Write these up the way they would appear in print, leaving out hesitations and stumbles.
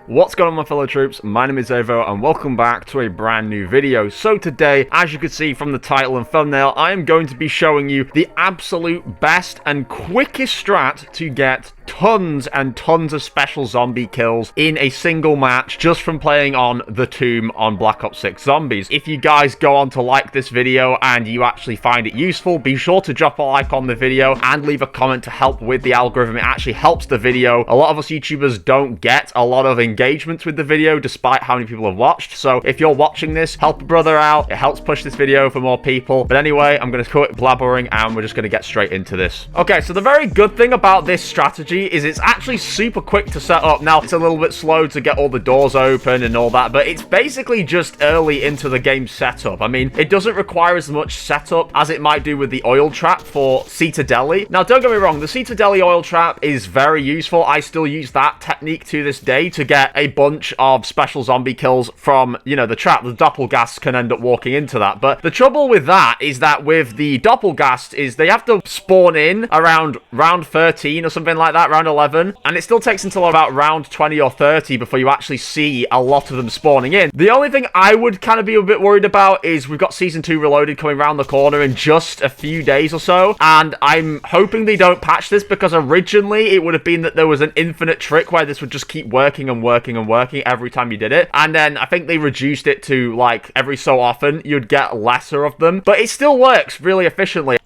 What's going on, my fellow troops? My name is Xavvo and welcome back to a brand new video. So today, as you can see from the title and thumbnail, I am going to be showing you the absolute best and quickest strat to get tons and tons of special zombie kills in a single match just from playing on the Tomb on Black Ops 6 Zombies. If you guys go on to like this video and you actually find it useful, be sure to drop a like on the video and leave a comment to help with the algorithm. It actually helps the video. A lot of us YouTubers don't get a lot of engagement with the video despite how many people have watched. So if you're watching this, help a brother out. It helps push this video for more people. But anyway, I'm going to quit blabbering and we're just going to get straight into this. Okay, so the very good thing about this strategy is it's actually super quick to set up. Now, it's a little bit slow to get all the doors open and all that, but it's basically just early into the game setup. I mean, it doesn't require as much setup as it might do with the oil trap for Citadeli. Now, don't get me wrong, the Citadeli oil trap is very useful. I still use that technique to this day to get a bunch of special zombie kills from, you know, the trap. The doppelgast can end up walking into that. But the trouble with that is that with the doppelgast is they have to spawn in around round 13 or something like that, round 11, and it still takes until about round 20 or 30 before you actually see a lot of them spawning in. The only thing I would kind of be a bit worried about is we've got Season 2 Reloaded coming around the corner in just a few days or so, and I'm hoping they don't patch this because originally it would have been that there was an infinite trick where this would just keep working and working and working every time you did it, and then I think they reduced it to like every so often you'd get lesser of them, but it still works really efficiently.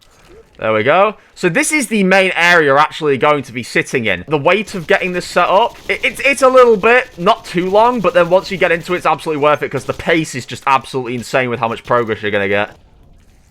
There we go. So this is the main area you're actually going to be sitting in. The wait of getting this set up, it's a little bit, not too long, but then once you get into it, it's absolutely worth it because the pace is just absolutely insane with how much progress you're going to get.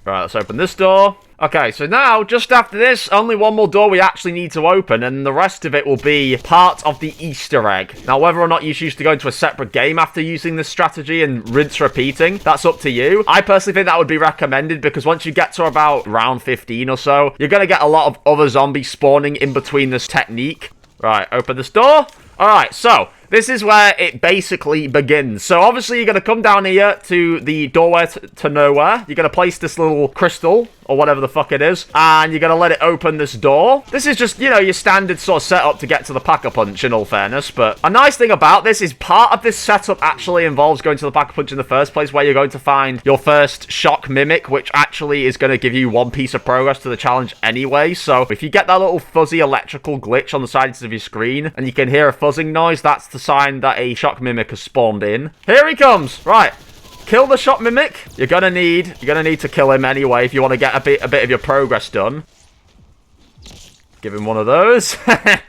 Right, let's open this door. Okay, so now, just after this, only one more door we actually need to open, and the rest of it will be part of the Easter egg. Now, whether or not you choose to go into a separate game after using this strategy and rinse repeating, that's up to you. I personally think that would be recommended, because once you get to about round 15 or so, you're going to get a lot of other zombies spawning in between this technique. Right, open this door. Alright, so this is where it basically begins. So obviously you're going to come down here to the doorway to nowhere. You're going to place this little crystal or whatever the fuck it is, and you're going to let it open this door. This is just, you know, your standard sort of setup to get to the Pack-a-Punch in all fairness, but a nice thing about this is part of this setup actually involves going to the Pack-a-Punch in the first place, where you're going to find your first shock mimic, which actually is going to give you one piece of progress to the challenge anyway. So if you get that little fuzzy electrical glitch on the sides of your screen and you can hear a fuzzing noise, that's the sign that a shock mimic has spawned in. Here he comes. Right. Kill the shock mimic. You're gonna need to kill him anyway if you want to get a bit of your progress done. Give him one of those.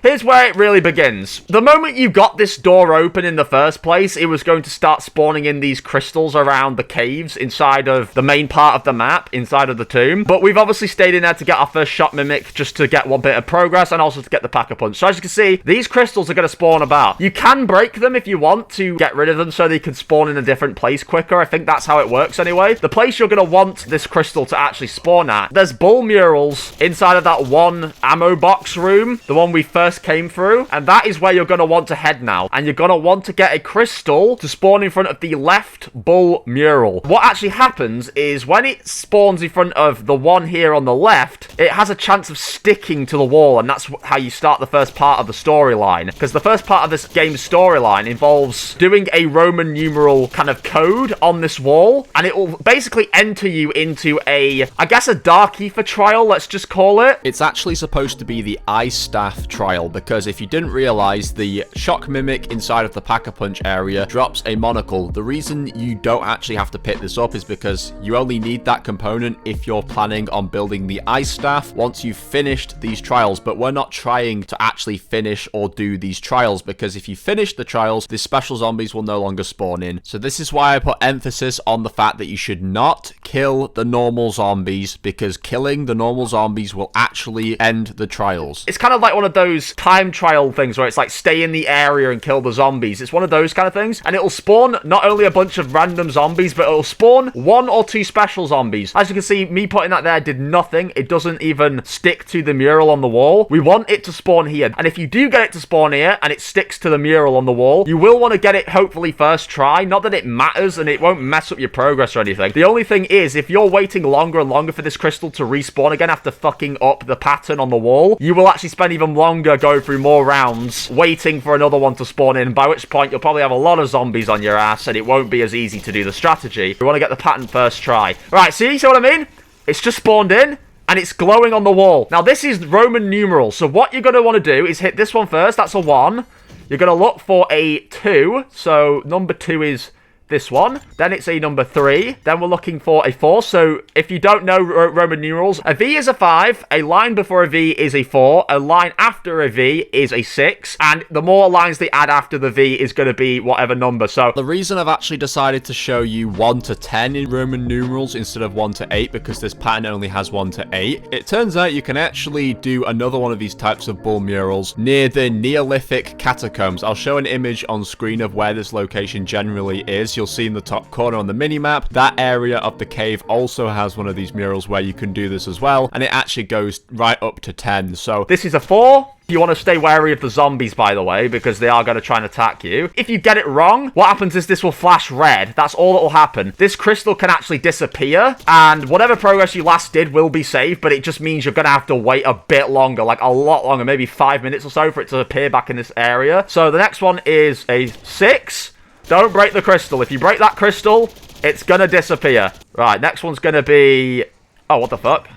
Here's where it really begins. The moment you got this door open in the first place, it was going to start spawning in these crystals around the caves inside of the main part of the map, inside of the tomb. But we've obviously stayed in there to get our first shot mimic, just to get one bit of progress and also to get the Pack-a-Punch. So as you can see, these crystals are going to spawn about. You can break them if you want to get rid of them so they can spawn in a different place quicker. I think that's how it works anyway. The place you're going to want this crystal to actually spawn at, there's bull murals inside of that one ammo box room, the one we first came through, and that is where you're going to want to head now, and you're going to want to get a crystal to spawn in front of the left bull mural. What actually happens is when it spawns in front of the one here on the left, it has a chance of sticking to the wall, and that's how you start the first part of the storyline, because the first part of this game's storyline involves doing a Roman numeral kind of code on this wall, and it will basically enter you into a, I guess, a Dark Ether trial, let's just call it. It's actually supposed to be the Ice Staff trial, because if you didn't realize, the shock mimic inside of the Pack-a-Punch area drops a monocle. The reason you don't actually have to pick this up is because you only need that component if you're planning on building the Ice Staff once you've finished these trials, but we're not trying to actually finish or do these trials, because if you finish the trials, the special zombies will no longer spawn in. So this is why I put emphasis on the fact that you should not kill the normal zombies, because killing the normal zombies will actually end the trials. It's kind of like one of those time trial things where it's like stay in the area and kill the zombies. It's one of those kind of things, and it'll spawn not only a bunch of random zombies, but it'll spawn one or two special zombies. As you can see, me putting that there did nothing. It doesn't even stick to the mural on the wall. We want it to spawn here, and if you do get it to spawn here and it sticks to the mural on the wall, you will want to get it hopefully first try. Not that it matters, and it won't mess up your progress or anything. The only thing is, if you're waiting longer and longer for this crystal to respawn again after fucking up the pattern on the wall, full, you will actually spend even longer going through more rounds, waiting for another one to spawn in, by which point you'll probably have a lot of zombies on your ass, and it won't be as easy to do the strategy. We want to get the pattern first try. Right, see what I mean? It's just spawned in, and it's glowing on the wall. Now, this is Roman numerals, so what you're going to want to do is hit this one first. That's a 1. You're going to look for a 2, so number 2 is this one. Then it's a number 3. Then we're looking for a 4. So if you don't know Roman numerals, a V is a 5. A line before a V is a 4. A line after a V is a 6. And the more lines they add after the V is going to be whatever number. So the reason I've actually decided to show you 1 to 10 in Roman numerals instead of 1 to 8, because this pattern only has 1 to 8, it turns out you can actually do another one of these types of bull murals near the Neolithic catacombs. I'll show an image on screen of where this location generally is. You'll see in the top corner on the minimap, that area of the cave also has one of these murals where you can do this as well, and it actually goes right up to 10. So this is a 4. You want to stay wary of the zombies, by the way, because they are going to try and attack you. If you get it wrong, what happens is this will flash red. That's all that will happen. This crystal can actually disappear, and whatever progress you last did will be saved, but it just means you're going to have to wait a bit longer, like a lot longer, maybe 5 minutes or so for it to appear back in this area. So the next one is a 6. Don't break the crystal. If you break that crystal, it's going to disappear. Right, next one's going to be... Oh, what the fuck?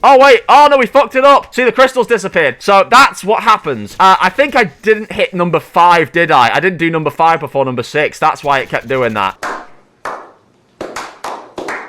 Oh, wait. Oh, no, we fucked it up. See, the crystal's disappeared. So that's what happens. I think I didn't hit number 5, did I? I didn't do number 5 before number 6. That's why it kept doing that.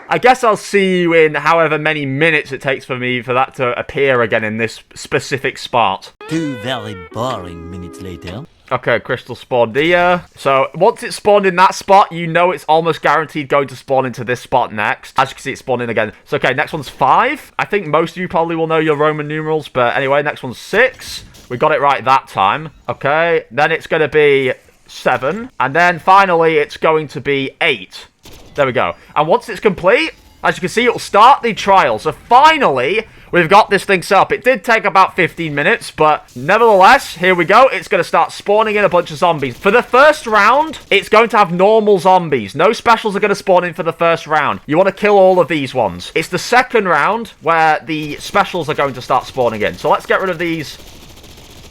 I guess I'll see you in however many minutes it takes for that to appear again in this specific spot. 2 very boring minutes later. Okay, crystal spawned here. So, once it's spawned in that spot, you know it's almost guaranteed going to spawn into this spot next. As you can see, it's spawned in again. So, okay, next one's 5. I think most of you probably will know your Roman numerals, but anyway, next one's 6. We got it right that time. Okay, then it's going to be 7. And then, finally, it's going to be 8. There we go. And once it's complete, as you can see, it'll start the trial. So, finally... we've got this thing set up. It did take about 15 minutes, but nevertheless, here we go. It's going to start spawning in a bunch of zombies. For the first round, it's going to have normal zombies. No specials are going to spawn in for the first round. You want to kill all of these ones. It's the second round where the specials are going to start spawning in. So let's get rid of these.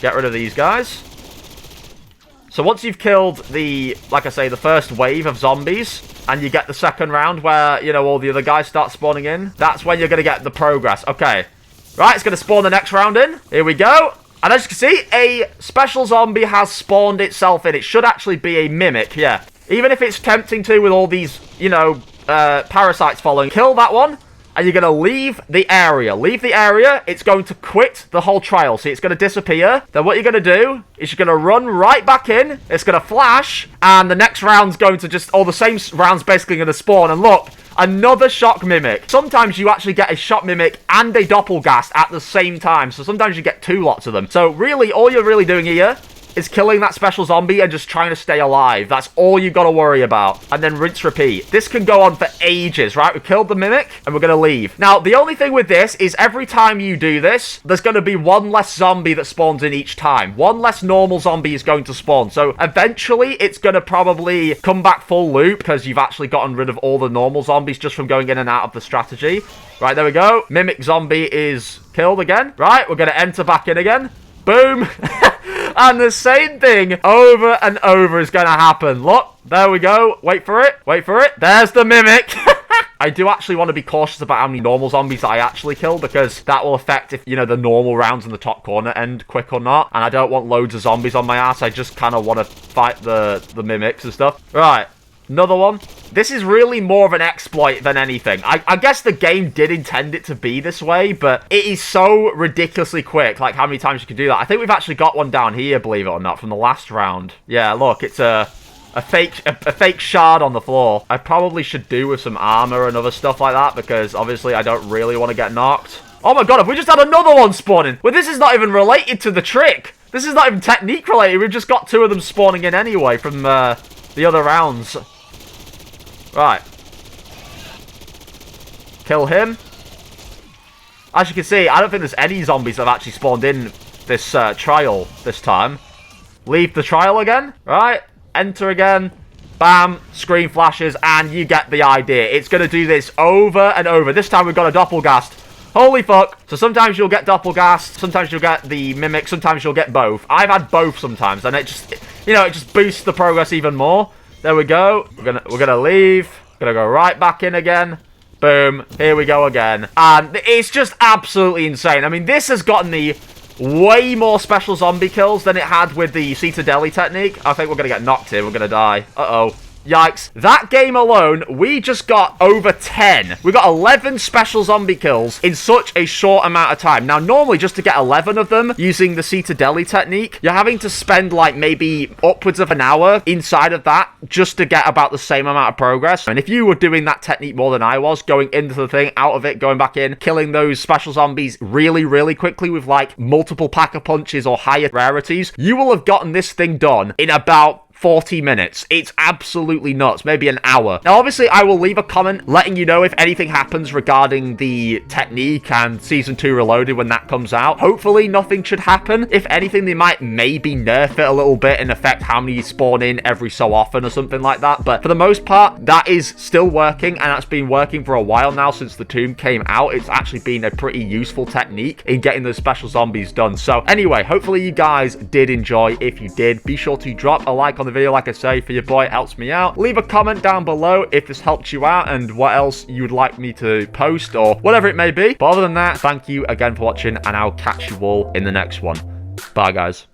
Get rid of these guys. So once you've killed the, like I say, the first wave of zombies, and you get the second round where, you know, all the other guys start spawning in, that's when you're going to get the progress. Okay. Right, it's going to spawn the next round in. Here we go. And as you can see, a special zombie has spawned itself in. It should actually be a mimic, yeah. Even if it's tempting to with all these, you know, parasites following. Kill that one. And you're going to leave the area. Leave the area. It's going to quit the whole trial. See, it's going to disappear. Then what you're going to do is you're going to run right back in. It's going to flash. And the next round's going to just... or the same round's basically going to spawn. And look, another shock mimic. Sometimes you actually get a shock mimic and a doppelgast at the same time. So sometimes you get 2 lots of them. So really, all you're really doing here is killing that special zombie and just trying to stay alive. That's all you've got to worry about. And then rinse, repeat. This can go on for ages, right? We killed the mimic and we're going to leave. Now, the only thing with this is every time you do this, there's going to be 1 less zombie that spawns in each time. 1 less normal zombie is going to spawn. So eventually, it's going to probably come back full loop because you've actually gotten rid of all the normal zombies just from going in and out of the strategy. Right, there we go. Mimic zombie is killed again. Right, we're going to enter back in again. Boom. And the same thing over and over is going to happen. Look, there we go. Wait for it. Wait for it. There's the mimic. I do actually want to be cautious about how many normal zombies I actually kill, because that will affect if, you know, the normal rounds in the top corner end quick or not. And I don't want loads of zombies on my ass. I just kind of want to fight the mimics and stuff. Right. Another one. This is really more of an exploit than anything. I guess the game did intend it to be this way, but it is so ridiculously quick, like how many times you can do that. I think we've actually got one down here, believe it or not, from the last round. Yeah, look, it's a fake shard on the floor. I probably should do with some armor and other stuff like that, because obviously I don't really want to get knocked. Oh my god, have we just had another one spawning? Well, this is not even related to the trick. This is not even technique related. We've just got 2 of them spawning in anyway from the other rounds. Right. Kill him. As you can see, I don't think there's any zombies that have actually spawned in this trial this time. Leave the trial again. Right. Enter again. Bam. Screen flashes. And you get the idea. It's going to do this over and over. This time we've got a doppelgast. Holy fuck. So sometimes you'll get doppelgast, sometimes you'll get the mimic, sometimes you'll get both. I've had both sometimes, and it just, you know, it just boosts the progress even more. There we go. We're gonna leave. Gonna go right back in again. Boom. Here we go again. And it's just absolutely insane. I mean, this has gotten me way more special zombie kills than it had with the Citadeli technique. I think we're gonna get knocked here. We're gonna die. Uh-oh. Yikes. That game alone, we just got over 10. We got 11 special zombie kills in such a short amount of time. Now, normally, just to get 11 of them using the Citadeli technique, you're having to spend, like, maybe upwards of an hour inside of that just to get about the same amount of progress. And if you were doing that technique more than I was, going into the thing, out of it, going back in, killing those special zombies really, really quickly with, like, multiple pack-a-punches or higher rarities, you will have gotten this thing done in about 40 minutes. It's absolutely nuts. Maybe an hour. Now, obviously, I will leave a comment letting you know if anything happens regarding the technique and Season 2 Reloaded when that comes out. Hopefully, nothing should happen. If anything, they might maybe nerf it a little bit and affect how many spawn in every so often or something like that. But for the most part, that is still working, and that's been working for a while now since the tomb came out. It's actually been a pretty useful technique in getting those special zombies done. So anyway, hopefully you guys did enjoy. If you did, be sure to drop a like on the video, like I say, for your boy. It helps me out. Leave a comment down below if this helped you out and what else you would like me to post or whatever it may be. But other than that, thank you again for watching, and I'll catch you all in the next one. Bye, guys.